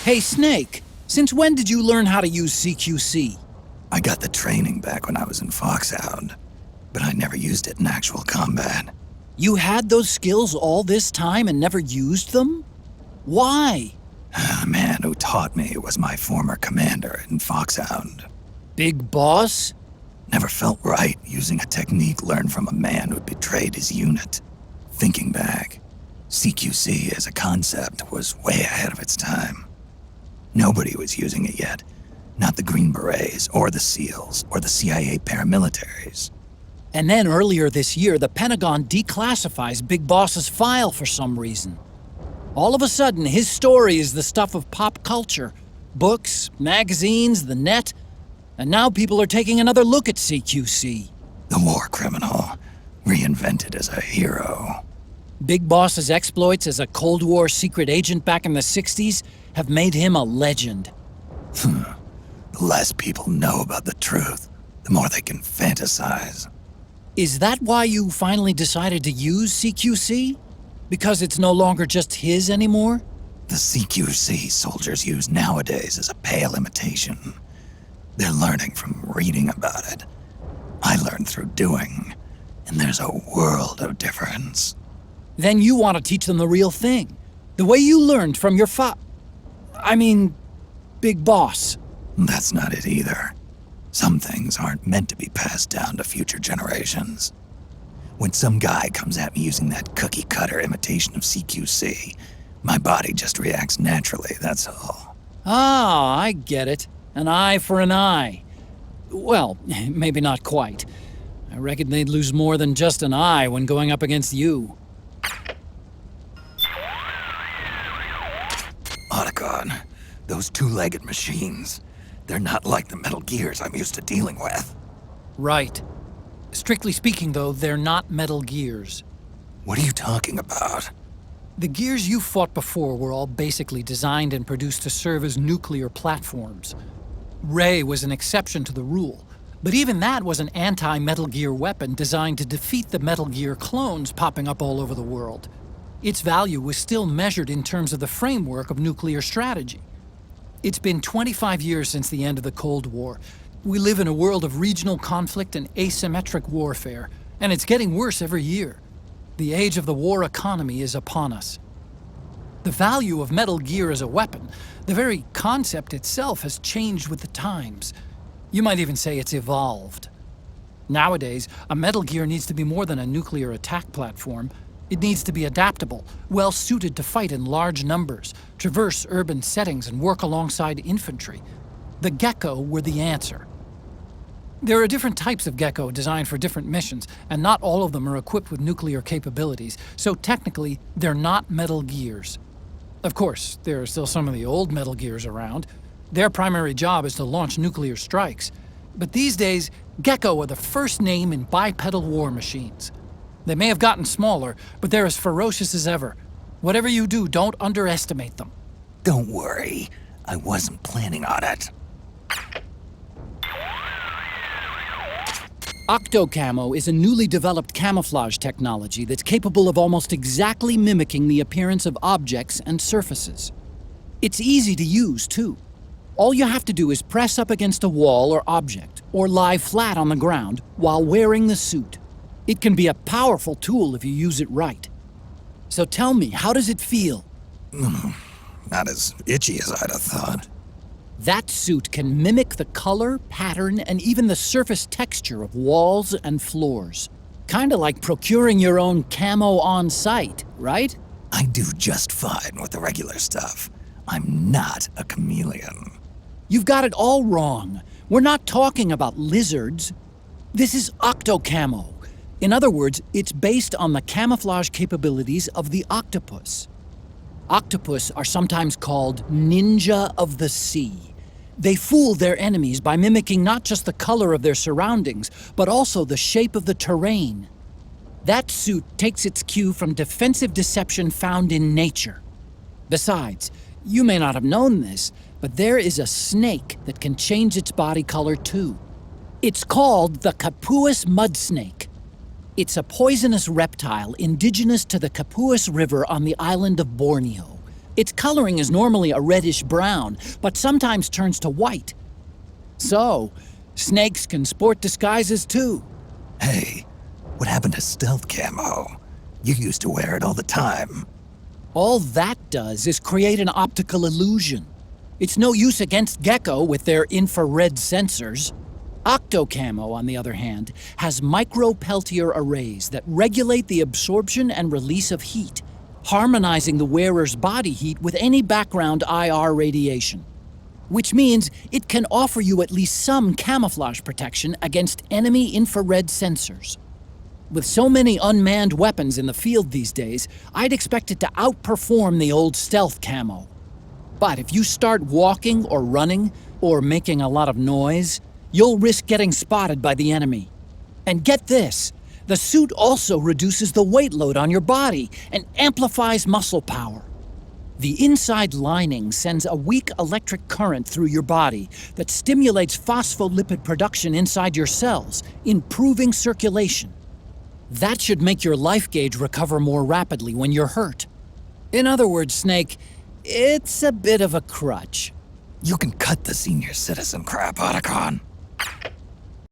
Hey, Snake, since when did you learn how to use CQC? I got the training back when I was in Foxhound, but I never used it in actual combat. You had those skills all this time and never used them? Why? The man who taught me was my former commander in Foxhound. Big Boss? Never felt right using a technique learned from a man who'd betrayed his unit. Thinking back, CQC as a concept was way ahead of its time. Nobody was using it yet. Not the Green Berets, or the SEALs, or the CIA paramilitaries. And then earlier this year, the Pentagon declassifies Big Boss's file for some reason. All of a sudden, his story is the stuff of pop culture. Books, magazines, the net. And now people are taking another look at CQC. The war criminal, reinvented as a hero. Big Boss's exploits as a Cold War secret agent back in the 60s have made him a legend. The less people know about the truth, the more they can fantasize. Is that why you finally decided to use CQC? Because it's no longer just his anymore? The CQC soldiers use nowadays is a pale imitation. They're learning from reading about it. I learned through doing, and there's a world of difference. Then you want to teach them the real thing. The way you learned from your Big Boss. That's not it either. Some things aren't meant to be passed down to future generations. When some guy comes at me using that cookie-cutter imitation of CQC, my body just reacts naturally, that's all. Ah, I get it. An eye for an eye. Well, maybe not quite. I reckon they'd lose more than just an eye when going up against you. Otacon, those two-legged machines, they're not like the Metal Gears I'm used to dealing with. Right. Strictly speaking, though, they're not Metal Gears. What are you talking about? The gears you fought before were all basically designed and produced to serve as nuclear platforms. Ray was an exception to the rule, but even that was an anti-Metal Gear weapon designed to defeat the Metal Gear clones popping up all over the world. Its value was still measured in terms of the framework of nuclear strategy. It's been 25 years since the end of the Cold War. We live in a world of regional conflict and asymmetric warfare, and it's getting worse every year. The age of the war economy is upon us. The value of Metal Gear as a weapon, the very concept itself, has changed with the times. You might even say it's evolved. Nowadays, a Metal Gear needs to be more than a nuclear attack platform. It needs to be adaptable, well-suited to fight in large numbers, traverse urban settings, and work alongside infantry. The Gecko were the answer. There are different types of Gecko designed for different missions, and not all of them are equipped with nuclear capabilities, so technically, they're not Metal Gears. Of course, there are still some of the old Metal Gears around. Their primary job is to launch nuclear strikes. But these days, Gecko are the first name in bipedal war machines. They may have gotten smaller, but they're as ferocious as ever. Whatever you do, don't underestimate them. Don't worry, I wasn't planning on it. OctoCamo is a newly developed camouflage technology that's capable of almost exactly mimicking the appearance of objects and surfaces. It's easy to use, too. All you have to do is press up against a wall or object, or lie flat on the ground while wearing the suit. It can be a powerful tool if you use it right. So tell me, how does it feel? Not as itchy as I'd have thought. That suit can mimic the color, pattern, and even the surface texture of walls and floors. Kinda like procuring your own camo on site, right? I do just fine with the regular stuff. I'm not a chameleon. You've got it all wrong. We're not talking about lizards. This is OctoCamo. In other words, it's based on the camouflage capabilities of the octopus. Octopus are sometimes called ninja of the sea. They fool their enemies by mimicking not just the color of their surroundings, but also the shape of the terrain. That suit takes its cue from defensive deception found in nature. Besides, you may not have known this, but there is a snake that can change its body color too. It's called the Capuas mud snake. It's a poisonous reptile indigenous to the Capuas River on the island of Borneo. Its coloring is normally a reddish-brown, but sometimes turns to white. So, snakes can sport disguises too. Hey, what happened to stealth camo? You used to wear it all the time. All that does is create an optical illusion. It's no use against Gecko with their infrared sensors. OctoCamo, on the other hand, has micro-Peltier arrays that regulate the absorption and release of heat, harmonizing the wearer's body heat with any background IR radiation. Which means it can offer you at least some camouflage protection against enemy infrared sensors. With so many unmanned weapons in the field these days, I'd expect it to outperform the old stealth camo. But if you start walking or running, or making a lot of noise, you'll risk getting spotted by the enemy. And get this, the suit also reduces the weight load on your body and amplifies muscle power. The inside lining sends a weak electric current through your body that stimulates phospholipid production inside your cells, improving circulation. That should make your life gauge recover more rapidly when you're hurt. In other words, Snake, it's a bit of a crutch. You can cut the senior citizen crap, Otacon.